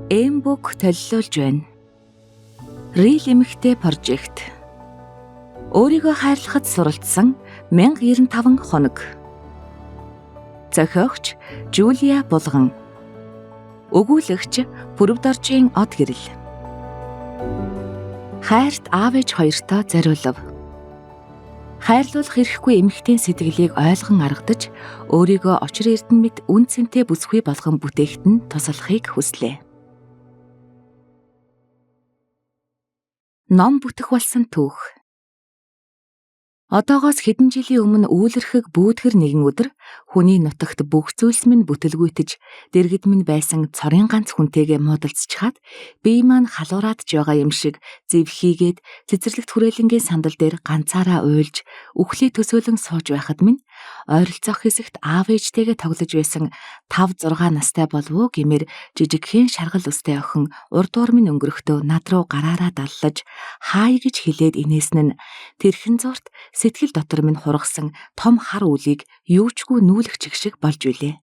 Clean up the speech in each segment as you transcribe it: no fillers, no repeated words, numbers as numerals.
Эмбүк төлөвлөж байна. Рил эмэгтэй прожект. Өөрийгөө хайрлахад суралцсан 1095 хоног. Зохиогч Жулия Булган. Өгүүлэгч Пүрэвдоржийн од гэрэл. Хайрт аав ээж хоёртоо зориулав. Хайрлуулах эрхгүй эмэгтэй сэтгэлийг ойлгон аргадаж, өөрийгөө очир эрдэнэ мэд үн цэнтэй бүсгүй болгон бүтээхэд нь туслахыг хүслээ. Ном бүтэх болсон түүх. Одоогоос хэдэн жилийн өмнө үүлэрхэг бүүдгэр нэгэн өдөр хүний нутагт бүх зүйлс минь бүтэлгүйтэж, дэргэд минь байсан цорын ганц хүнтэйгээ муудалцчихад бие маань халуураад байгаа юм шиг зэвхийгээд цэцэрлэгт хүрээлэнгийн сандал дээр ганцаараа уйлж үхлээ төсөөлөн сууж байхад минь ойролцоох хэсэгт аав ээжтэйгээ тоглож байсан 5-6 настай болов гэмээр жижигхэн шаргал өстэй охин урдуур минь өнгөрөхдөө над руу гараараа даллаж хаая гэж хэлээд инээсэн нь тэрхэн зурт сэтгэл дотор минь хургасан том хар үлийг юучгүй нүүлэх чиг шиг болж билээ.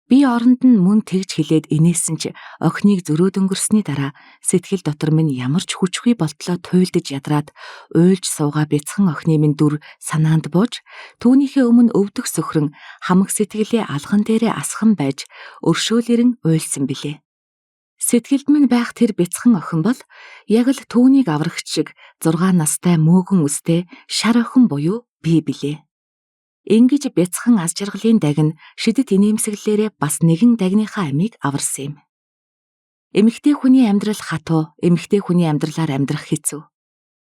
Би оронд нь мөн тэгж хэлээд инээсэн ч охиныг зөрөөд өнгөрсний дараа сэтгэл дотор минь ямар ч хүчгүй болтлоо туйлдж ядраад уйлж суугаа бяцхан охины минь дүр санаанд бууж түүнийхээ өмнө өвдөх сөхрөн хамаг сэтгэлээ алган дээрээ асхан байж өршөөлөрн уйлсан билээ. Сэтгэлд минь байх тэр бяцхан охин бол яг л түүнийг аврагч шиг 6 настай мөөгөн үстэй шар охин буюу би билээ. Ингэж бяцхан аз жаргалын дагин шидэт инээмсэглэлээрээ бас нэгэн дагныхаа амийг аварсан юм. Эмэгтэй хүний амьдрал хатуу, эмэгтэй хүний амьдралаар амьдрах хэцүү.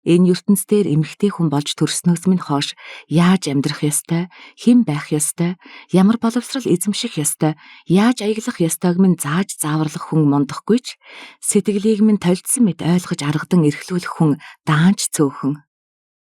Энэ ертөнцийн эмэгтэй хүн болж төрснөөс минь хойш яаж амьдрах ёстой, хэн байх ёстой, ямар боловсрал эзэмших ёстой, яаж аяглах ёстойг минь зааж зааварлах хүн мондохгүй ч сэтгэлийг минь толдсон мэт ойлгож аргадан эрхлүүлэх хүн даанч цөөхөн.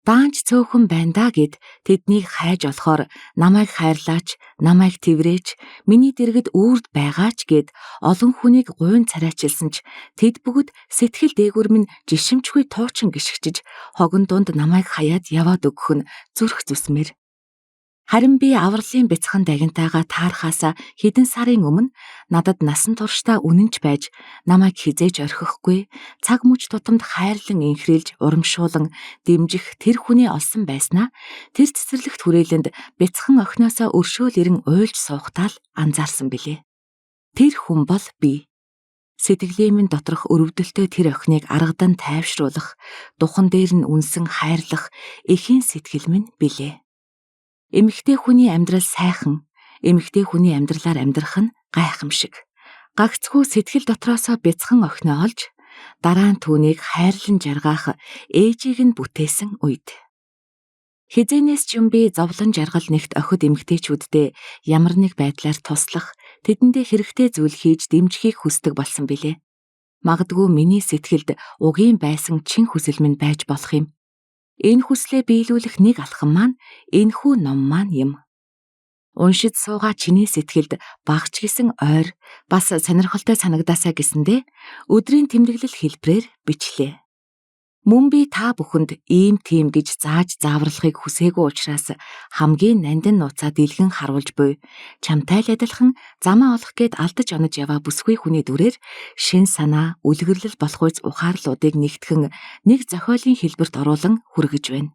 Даанч цөөхөн байна да гэд тэднийг хайж олохоор намайг хайрлаач, намайг тэврээч, миний дэргэд үрд байгаач гэд олон хүнийг гуйн царайчилсан ч тэд бүгд сэтгэл дээгүүр минь жишимчгүй туучин гიშгчиж хогон дунд намайг хаяад яваад өгөх нь зүрх зүсмэр. Харин би авралын бяцхан дагинтайгаа таархаасаа хэдэн сарын өмнө надад насан туршдаа үнэнч байж намайг хизээж орхихгүй, цаг мөч тутамд хайрлан инхрэлж урамшуулан дэмжих тэр хүний олсон байснаа тэр цэцэрлэгт хүрээлэнд бяцхан охиноосоо өршөөлөрн уйлж суухтаа л анзаарсан билээ. Тэр хүн бол би. Сэтгэлийн минь доторх өрөвдөлтөй тэр охиныг аргадан тайвшруулах, духан дээр нь үнсэн хайрлах эхийн сэтгэл минь билээ. Эмэгтэй хүний амьдрал сайхан, эмэгтэй хүний амьдралаар амьдрах нь гайхамшиг. Гагцхүү сэтгэл дотроосоо бяцхан охиноо олж, дараа нь түүнийг хайрлан жаргаах ээжийг нь бүтээсэн үед. Хизээнээс ч юм би зовлон жаргал нэгт охид эмэгтэйчүүддээ ямар нэг байдлаар туслах, тэдэндээ хэрэгтэй зүйл хийж дэмжихийг хүсдэг болсон билээ. Магадгүй миний сэтгэлд угийн байсан чин хүсэл минь байж болох юм. Энэ хүслээ биелүүлэх нэг алхам маань энэхүү ном маань юм. Уншиж суугаа чиний сэтгэлд багч гисэн ойр бас сонирхолтой санагдаасаа гэсэндээ өдрийн тэмдэглэл хэлбрээр бичлээ. Мөн би та бүхэнд ийм тийм гэж зааж зааварлахыг хүсээгүй учраас хамгийн нандин нууцаа дэлгэн харуулж буй чамтай л адилхан замаа олох гээд алдаж онож яваа бүсгүй хүний дүрээр шин санаа, үлгэрлэл болох үз ухаарлуудыг нэгтгэн нэг зохиолын хэлбэрт оруулан хүргэж байна.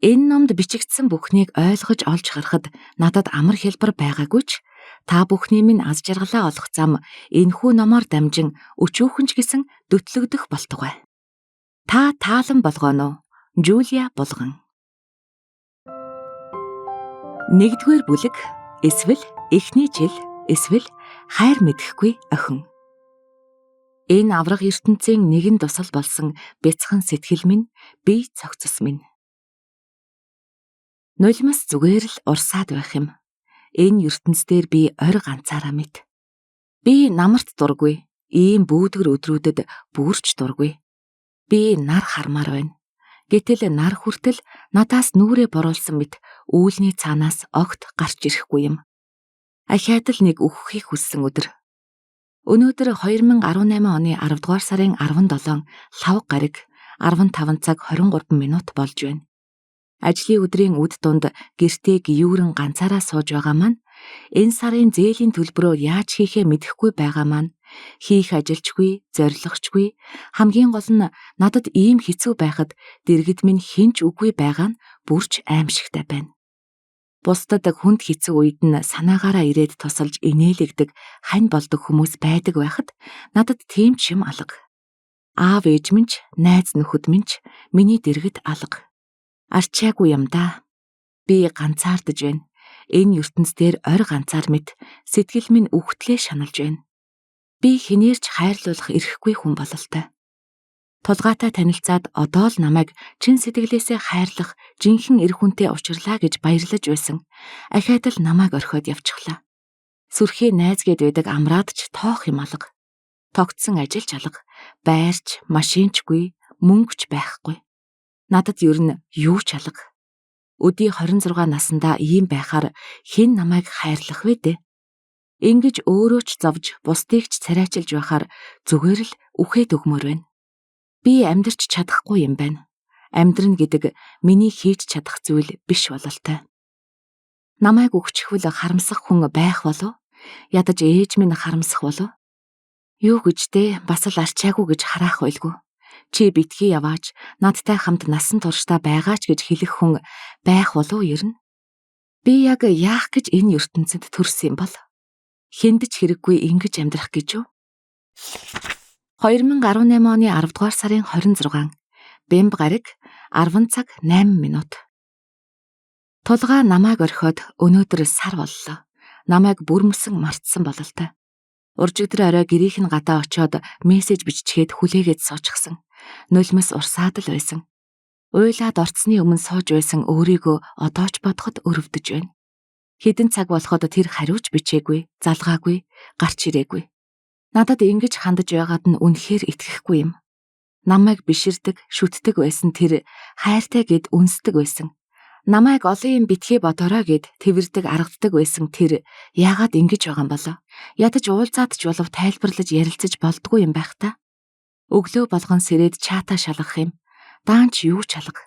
Энэ номд бичигдсэн бүхнийг ойлгож олж харахад надад амар хэлбэр байгаагүй ч та бүхний минь аз жаргалаа олох зам энэхүү номоор дамжин өчүүхэнч гэсэн дөтлөгдөх болтугай. Та таалан болгоно. Жулия Булган. 1-р бүлэг эсвэл эхний жил эсвэл хайр мэдэхгүй охин. Энэ авраг ертөнцийн нэгэн тусал болсон бяцхан сэтгэл минь бие цогцос минь. Нулимс зүгээр л урсаад байх юм. Энэ ертөнцээр би орь ганцаараа мэд. Би намарт дургүй, ийм бүүдгэр өдрүүдэд бүрч дургүй. Би нар хармаар байна. Гэтэл нар хүртэл надаас нүрээ боруулсан мэт үүлний цаанаас огт гарч ирэхгүй юм. Ахиад л нэг өгөхийг хүссэн өдөр. Өнөөдөр 2018 оны 10 дугаар сарын 17 лав гараг 15 цаг 23 минут болж байна. Ажлын өдрийн үд дунд гэртээ гиюурэн ганцаараа сууж байгаа маань Энэ сарын зээлийн төлбөрөөр яаж хийхээ мэдэхгүй байгаа маань хийх ажилчгүй, зоригчгүй, хамгийн гол нь надад ийм хэцүү байхад дэргэд минь хинч үгүй байгаа нь бүрч аимшигтай байна. Бусдад хүнд хэцүү үед нь санаагаараа ирээд тусалж инээлэгдэг хань болдог хүмүүс байдаг байхад надад тийм ч юм алга. Аав ээж минь ч, найз нөхөд минь ч миний дэргэд алга. Арчаагүй юм да. Би ганцаардж байна. Энэ ертөнц дээр орь ганцаар мэт сэтгэл минь үхтлээ шаналж байна. Би хинээрч хайрлуулах эрхгүй хүн бололтой. Тулгаатай танилцаад одоо л намайг чин сэтгэлээсээ хайрлах жинхэнэ эр хүнтэй уулзлаа гэж баярлаж байсан. Ахаад л намайг орхиод явчихлаа. Сүрхий найз гээд байдаг амраад ч тоох юм алга. Тогтсон ажилч алга. Байрч, машинчгүй, мөнгөч байхгүй. Надад ер нь юу ч алга. Өдий 26 наснда ийм байхаар хэн намайг хайрлах вэ дээ? Ингэж өөрөө ч зовж, бусдыг ч царайчилж байхаар зүгээр л үхээд өгмөр байна. Би амьдрч чадахгүй юм байна. Амьдрна гэдэг миний хийж чадах зүйл биш бололтой. Намайг өгчихвөл харамсах хүн байх болов? Ядаж ээж минь харамсах болов? Юу гэж дээ, бас л арчаагүй гэж хараах байлгүй. Чи битгий яваач, надтай хамт насан туршдаа байгаач гэж хэлэх хүн байх болов ернэ? Би яг яах гэж энэ ертөнцид төрсөн юм бол? Хэнд ч хэрэггүй ингэж амьдрах гэж юу? 2018 оны 10 дугаар сарын 26. Бэмб гараг 10 цаг 8 минут. Тулгаа намайг орхиод өнөөдөр сар боллоо. Намайг бүрмөсөн мартсан бололтой. Уржигдөр орой гэрийнх нь гадаа очиод мессеж биччихэд хүлээгээд суучихсан. Нулимс урсаад л байсан. Уйлаад орцсны өмнө сууж байсан өөрийгөө одоо ч бодоход өрөвдөж байна. Хэдэн цаг болоход тэр хариуч бичээгүй, залгаагүй, гарч ирээгүй. Надад ингэж хандаж байгаад нь үнэхээр итгэхгүй юм. Намайг биширдэг, шүтдэг байсан тэр хайртай гэд үнсдэг байсан. Намайг олон юм битгий бодорой гэд тэрвэрдэг аргаддаг байсан тэр яагаад ингэж байгаа юм болоо? Ядаж уулзаад ч болов тайлбарлаж ярилцаж болдгүй юм байх та. Өглөө болгон сэрээд чаата шалгах юм. Даанч юу ч алга.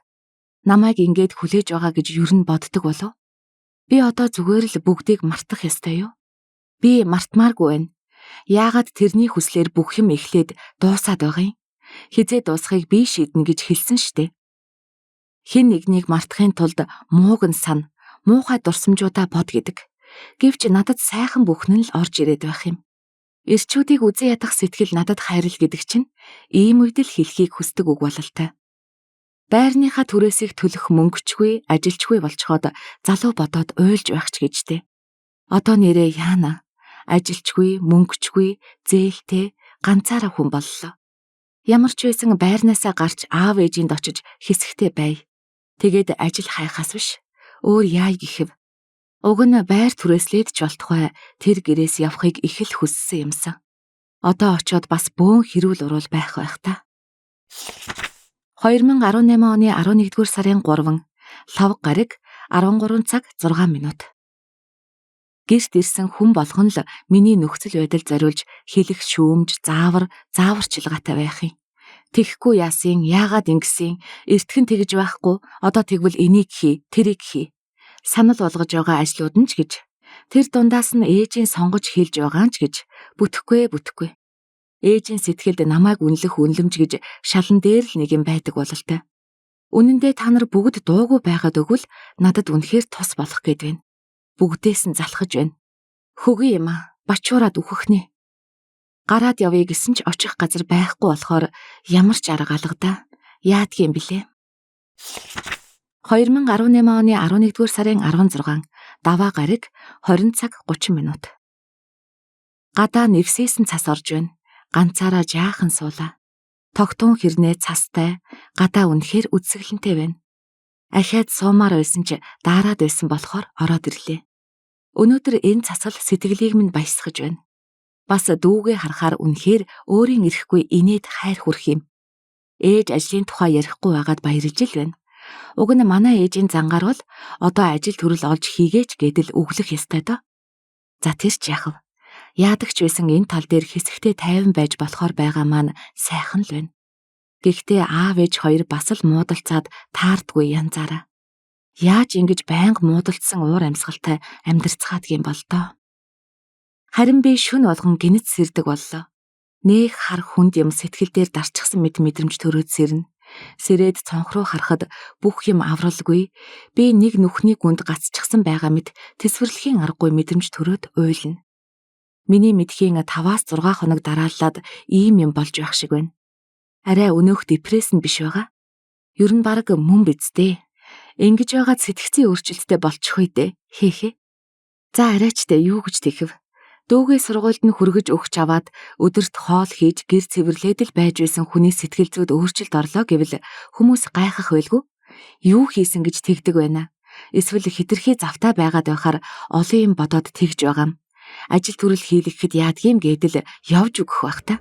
Намайг ингээд хүлээж байгаа гэж юу н боддог болов? Би одоо зүгээр л бүгдийг мартах ёстой юу? Би мартмааргүй байна. Яагаад тэрний хүслээр бүх юм эхлээд дуусаад байгаа юм? Хизээ дуусахыг би шийднэ гэж хэлсэн штэ. Хэн нэгнийг мартахын тулд мууг нь сана, муухай дурсамжуудаа бод гэдэг. Гэвч надад сайхан бүхэн л орж ирээд байх юм. Ирчүүдийг үзэн ядах сэтгэл надад хайрл гэдэг чинь ийм үед л хэлхийг хүсдэг үг бололтой. Байрныхаа түрээсийг төлөх мөнгөчгүй, ажилчгүй болцоход залуу бодоод уйлж байх ч гэжтэй. Одоо нэрээ яана? Ажилчгүй, мөнгөчгүй, зээлтэй, ганцаараа хүн боллоо. Ямар ч байсан байрнаасаа гарч аав ээжинд очиж хэсэгтэй бай. Тэгээд ажил хайхаас биш. Өөр яа гэхэв. Уг нь байр түрээслээд ч болтугай тэр гэрээс явахыг их л хүссэн юмсан. Одоо очиод бас бөөн хэрүүл урал байх та. 2018 оны 11-р сарын 3, лав гараг 13 цаг 6 минут. Гэрт ирсэн хүн болгон л миний нөхцөл байдал зориулж хэлэх шүүмж, зааварчилгаатай байх юм. Тэгэхгүй яасын, яагаад ингэсэн, эртгэн тэгж байхгүй, одоо тэгвэл энийг хий, тэрийг хий. Санал болгож байгаа ажлууд нь ч гэж. Тэр дундаас нь ээжийн сонгож хэлж байгаа нь ч гэж. Бүтэхгүй. Ээжийн сэтгэлд намайг үнэлэх үнлэмж гэж шалан дээр л нэг юм байдаг бололтой. Үнэн дээр та нар бүгд дуугүй байгаад өгвөл надад үнэхээр тус болох гээд байна. Бүгдээс нь залхаж байна. Хөгийн юм а, бачуураад үхэх нэ. Гараад явъя гэсэн ч очих газар байхгүй болохоор ямар ч арга алгадаа. Яадгийн блэ? 2018 оны 11-р сарын 16, даваа гараг 20 цаг 30 минут. Гадаа нэвсээсэн цас орж байна. Ганцаараа жаахан суулаа. Тогтун хэрнээ цастай, гадаа үнэхээр үдсгэлэнтэй байна. Ахаад суумаар байсан ч даарад байсан болохоор ороод ирлээ. Өнөөдөр энэ цасгал сэтгэлийг минь баясгаж байна. Бас дүүгээ харахаар үнэхээр өөрийн ирэхгүй инээд хайр хүрх юм. Ээж ажлын тухай ярихгүй байгаад баярлж л байна. Уг нь манай ээжийн зангаар бол одоо ажил төрөл олж хийгээч гэдэл өглөх ёстой доо. За тэр ч яахав. Яадаг ч байсан энэ тал дээр хэсэгтээ тайван байж болохоор байгаа маань сайхан л байна. Гэхдээ аав ээж хоёр бас л муудалцаад таардгүй янзаараа. Яаж ингэж байнга муудалдсан уур амьсгалтай амьдарцгаадгийн бол доо. Харин би шүн болгон гинэт сэрдэг боллоо. Нээх хар хүнд юм сэтгэл дээр дарчихсан мэт мэдрэмж төрөөд сэрнэ. Сэрээд цонх руу харахад бүх юм авралгүй. Би нэг нүхний гүнд гацчихсан байгаа мэт тэсвэрлэхийн аргагүй мэдрэмж төрөөд уйлна. Миний мэдхийн 5-6 хоног дарааллаад ийм юм болж байх шиг байна. Арай өнөөх депресс нь биш байгаа. Ер нь баг мөн биз дээ. Ингэж байгаад сэтгцийн өөрчлөлттэй болчих үе дээ. Хээхээ. За арайч дээ юу гэж тэхэв. Дүүгээ сургуульд нь хүргэж өгч аваад өдөрт хоол хийж гэр цэвэрлээд л байж байсан хүний сэтгэл зүйд өөрчлөлт орлоо гэвэл хүмүүс гайхах байлгүй. Юу хийсэн гэж тэгдэг байна. Эсвэл хитрхи завтай байгаад байхаар олон юм бодоод тэгж байгаа юм. Ажил төрөл хийлгэхэд яадгийм гэдэл явж өгөх бах та.